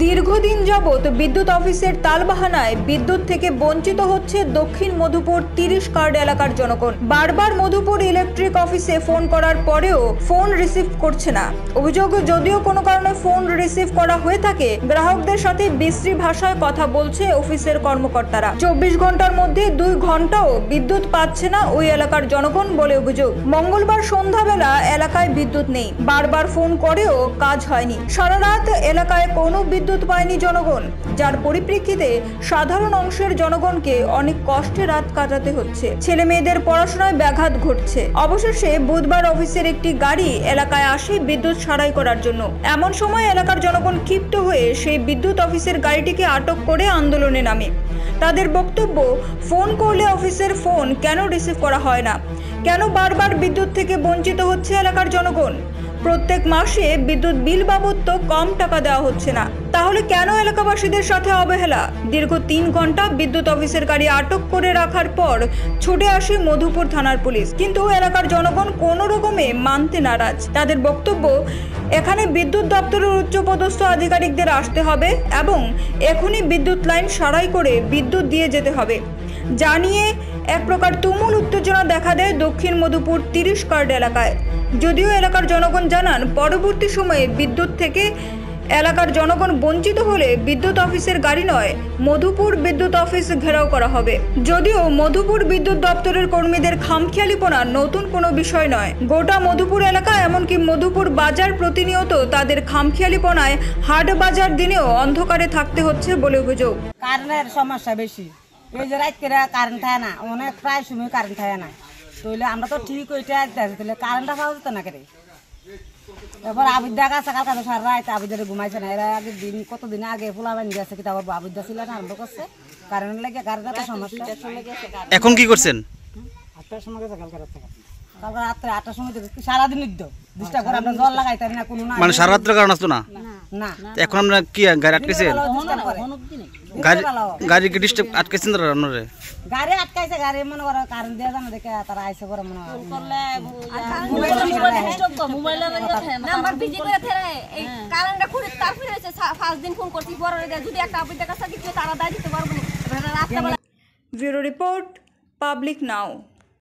দীর্ঘদিন যাবৎ বিদ্যুৎ অফিসের তালবাহানায় বিদ্যুৎ থেকে বঞ্চিত হচ্ছে দক্ষিণ মধুপুর 30 কার্ড এলাকার জনগণ। বারবার মধুপুর ইলেকট্রিক অফিসে ফোন করার পরেও ফোন রিসিভ করছে না। অভিযোগ, যদিও কোনো কারণে ফোন রিসিভ করা হয়ে থাকে, গ্রাহকদের সাথে বিশ্রী ভাষায় কথা বলছে অফিসের কর্মকর্তারা। 24 ঘন্টার মধ্যে 2 ঘন্টাও বিদ্যুৎ পাচ্ছে না ওই এলাকার জনগণ বলে অভিযোগ। মঙ্গলবার সন্ধ্যাবেলা এলাকায় বিদ্যুৎ নেই, বারবার ফোন করেও কাজ হয়নি। সারা রাত এলাকায় কোনো বিদ্যুৎ পায়নি জনগণ, যার পরিপ্রেক্ষিতে সাধারণ অংশের জনগণকে অনেক কষ্টে রাত কাটাতে হচ্ছে। ছেলে মেয়েদের পড়াশোনায় ব্যাঘাত ঘটছে। অবশেষে বুধবার অফিসের একটি গাড়ি এলাকায় আসে বিদ্যুৎ সারাই করার জন্য। এমন সময় এলাকার জনগণ ক্ষিপ্ত হয়ে সেই বিদ্যুৎ অফিসের গাড়িটিকে আটক করে আন্দোলনে নামে। তাদের বক্তব্য, ফোন করলে অফিসের ফোন কেন রিসিভ করা হয় না, কেন বারবার বিদ্যুৎ থেকে বঞ্চিত হচ্ছে এলাকার জনগণ। প্রত্যেক মাসে বিদ্যুৎ বিল বাবদ তো কম টাকা দেওয়া হচ্ছে না, তাহলে কেন এলাকাবাসীদের সাথে অবহেলা। দীর্ঘ 3 ঘন্টা বিদ্যুৎ অফিসের গাড়ি আটক করে রাখার পর ছুটে আসে মধুপুর থানার পুলিশ, কিন্তু এলাকার জনগণ কোনো রকমে মানতে নারাজ। তাদের বক্তব্য, এখানে বিদ্যুৎ দপ্তরের উচ্চপদস্থ আধিকারিকদের আসতে হবে এবং এখনই বিদ্যুৎ লাইন সারাই করে বিদ্যুৎ দিয়ে যেতে হবে। জানিয়ে এক প্রকার তুমুল উত্তেজনা দেখা দেয় দক্ষিণ মধুপুর 30 কার্ড এলাকায়। যদিও এলাকার জনগণ জানান, পরবর্তী সময়ে বিদ্যুৎ থেকে এলাকার জনগণ বঞ্চিত হলে বিদ্যুৎ অফিসের গাড়ি নয়, মধুপুর বিদ্যুৎ অফিস ঘেরাও করা হবে। যদিও মধুপুর বিদ্যুৎ দপ্তরের কর্মীদের খামখেয়ালিপনা নতুন কোনো বিষয় নয়। গোটা মধুপুর এলাকা, এমনকি মধুপুর বাজার প্রতিনিয়ত তাদের খামখেয়ালিপনায় হাট বাজার দিনেও অন্ধকারে থাকতে হচ্ছে বলে অভিযোগ। কারেন্টের সমস্যা বেশি, এই যে রাত করে কারেন্ট থাকে না, অনেক প্রায় সময় কারেন্ট থাকে না। তাহলে আমরা তো ঠিক ওইটা তাহলে কারেন্টটা পাওয়া যেত না কেন। এবার আবিদ্যা কাছে কালকে সারা রাত আবিদ্যারে ঘুমাইছে না। এরা আগের দিন কতদিন আগে ফুলা বানি গেছে, কি তারপর আবিদ্যা ছিল না আরম্ভ করছে কারেন্ট লেগে। কারেন্টের সমস্যা। এখন কি করছেন? 8টার সময় গেছে কালকে রাত্রে। কালকে রাত্রে 8টার সময় সারাদিন ডিস্টার্ব করে, আমরা জল লাগাই তাই না কোনো না, মানে সারা রাত্রে কারণ আসতো না। না এখন আমরা কি গাড়ি আটকেছেন? গাড়ি কি ডিস্টার্ব আটকেছেন তারা আপনারা? গাড়ি আটকাইছে, গাড়ি মনে করো কারেন্ট দিয়ে জানা দেখে তারা আইসে করে মনে হয় নাম্বার বিজি করে ফেরে এই কারেন্টটা খুলে তারপরে হইছে 5 দিন ফোন করছি পরে যদি একটা আপডেট কাছে কিছু তারা দাই দিতে পারবো না। ব্যুরো রিপোর্ট, পাবলিক নাও।